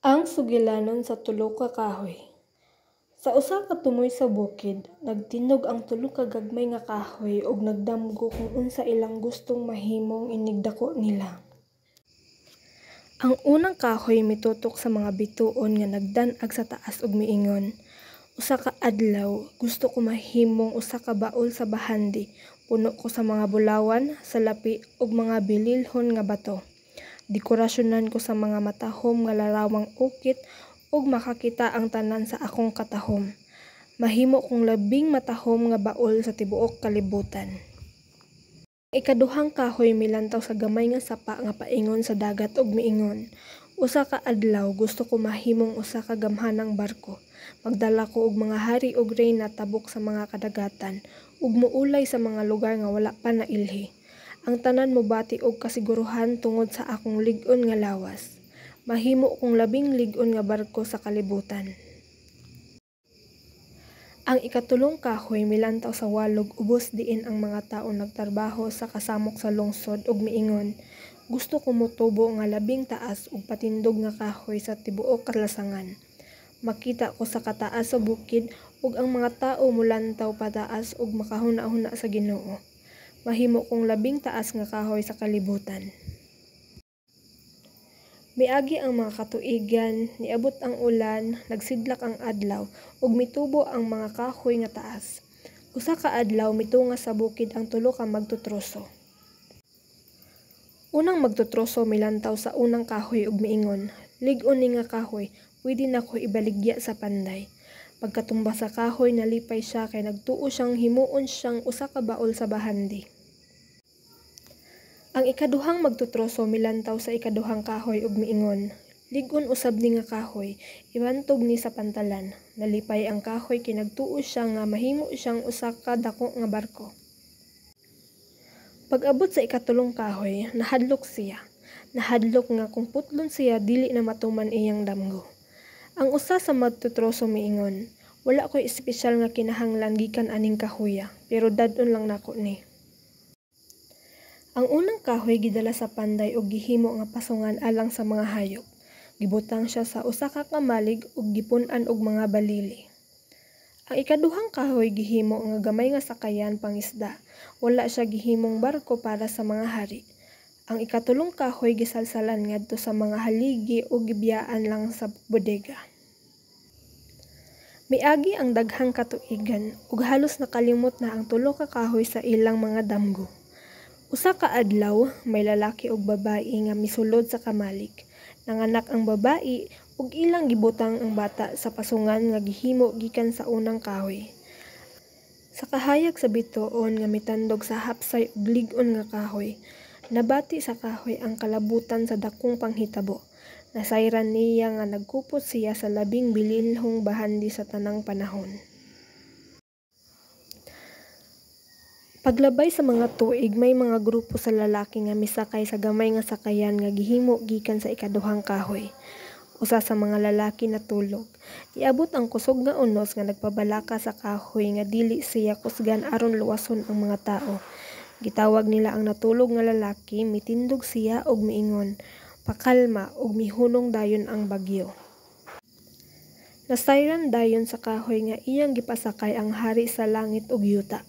Ang sugilanon sa tulo ka kahoy. Sa usa ka tumoy sa bukid, nagtindog ang tulo ka gagmay nga kahoy ug nagdamgo kung unsa ilang gustong mahimong inigdako nila. Ang unang kahoy mitutok sa mga bituon nga nagdan-ag sa taas ug miingon, "Usa ka adlaw, gusto ko mahimong usa ka baul sa bahandi, puno ko sa mga bulawan, salapi ug mga bililhon nga bato. Dekorasyonan ko sa mga matahom nga larawang ukit ug makakita ang tanan sa akong katahom. Mahimo kong labing matahom nga baul sa tibuok kalibutan." Ikaduhang kahoy milantaw sa gamay nga sapa nga paingon sa dagat ug miingon, "Usa ka adlaw gusto ko mahimong usa ka gamhanang barko. Magdala ko og mga hari ug reyna tabok sa mga kadagatan ug muulay sa mga lugar nga wala pa nailhi. Ang tanan mobati og kasiguruhan tungod sa akong lig-on nga lawas. Mahimo kong labing lig-on nga barko sa kalibutan." Ang ikatulong kahoy milantaw sa walog ubos diin ang mga tawo nagtrabaho sa kasamok sa lungsod ug miingon, "Gusto ko motubo nga labing taas ug patindog nga kahoy sa tibuok kalasangan. Makita ko sa kataas sa bukid ug ang mga tawo molantaw pataas ug makahuna-huna sa Ginoo. Mahimo kong labing taas nga kahoy sa kalibutan." Miagi ang mga katuigan, niabot ang ulan, nagsidlak ang adlaw, ug mitubo ang mga kahoy nga taas. Usa ka adlaw mitunga sa bukid ang tulo ka magtutroso. Unang magtutroso milantaw sa unang kahoy ug miingon, "Lig-on ni nga kahoy, pwede nako ibaligya sa panday." Pagkatumba sa kahoy nalipay siya kay nagtuo siyang himuon siyang usa ka baul sa bahandi. Ang ikaduhang magtutroso milantaw sa ikaduhang kahoy ug miingon, "Lig-on usab ni nga kahoy, ibantog ni sa pantalan." Nalipay ang kahoy kay nagtuo siya nga mahimo siyang usa ka dako nga barko. Pag-abot sa ikatulong kahoy, nahadlok siya. Nahadlok nga kung putlon siya dili na matuman iyang damgo. Ang usa sa magtutroso miingon, "Wala koy espesyal nga kinahanglan gikan aning kahoya, pero dad-on lang nako ni." Ang unang kahoy gidala sa panday ug gihimo nga pasungan alang sa mga hayop. Gibutang siya sa usa ka kamalig ug gipun-an og mga balili. Ang ikaduhang kahoy gihimo nga gamay nga sakayan pangisda. Wala siya gihimong barko para sa mga hari. Ang ikatulong kahoy gisalsalan ngadto sa mga haligi ug gibiyaan lang sa bodega. Miagi ang daghang katuigan ug halos nakalimot na ang tulo ka kahoy sa ilang mga damgo. Usa ka adlaw, may lalaki ug babae nga misulod sa kamalig. Nanganak ang babae ug ilang gibutang ang bata sa pasungan nga gihimo gikan sa unang kahoy. Sa kahayag sa bituon nga mitandog sa hapsay ug lig-on nga kahoy, nabati sa kahoy ang kalabutan sa dakong panghitabo. Nasayran niya nga nagkupot siya sa labing bililhong bahandi sa tanang panahon. Paglabay sa mga tuig may mga grupo sa lalaki nga misakay sa gamay nga sakayan nga gihimo gikan sa ikaduhang kahoy. Usa sa mga lalaki natulog. Iabot ang kusog nga unos nga nagpabalaka sa kahoy nga dili siya kusgan aron luwason ang mga tawo. Gitawag nila ang natulog nga lalaki, mitindog siya og miingon, "Pakalma," ug mihunong dayon ang bagyo. Nasayran dayon sa kahoy nga iyang gipasakay ang hari sa langit ug yuta.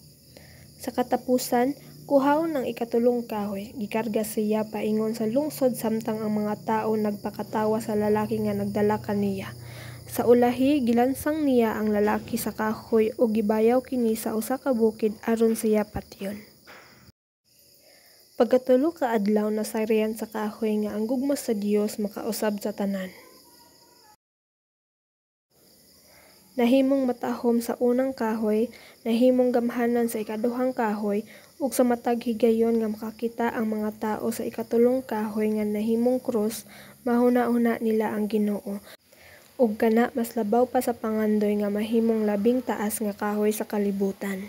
Sa katapusan, kuhaon ang ikatulong kahoy, gikarga siya paingon sa lungsod samtang ang mga tawo nagpakatawa sa lalaki nga nagdala kaniya. Sa ulahi, gilansang niya ang lalaki sa kahoy ug gibayaw kini sa usa ka bukid aron siya patyon. Pagkatulo ka adlaw nasayran sa kahoy nga ang gugma sa Dios makausab sa tanan. Nahimong matahom sa unang kahoy, nahimong gamhanan sa ikaduhang kahoy, ug sa matag higayon nga makakita ang mga tawo sa ikatulong kahoy nga nahimong krus, mahuna-huna nila ang Ginoo. Ug kana mas labaw pa sa pangandoy nga mahimong labing taas nga kahoy sa kalibutan.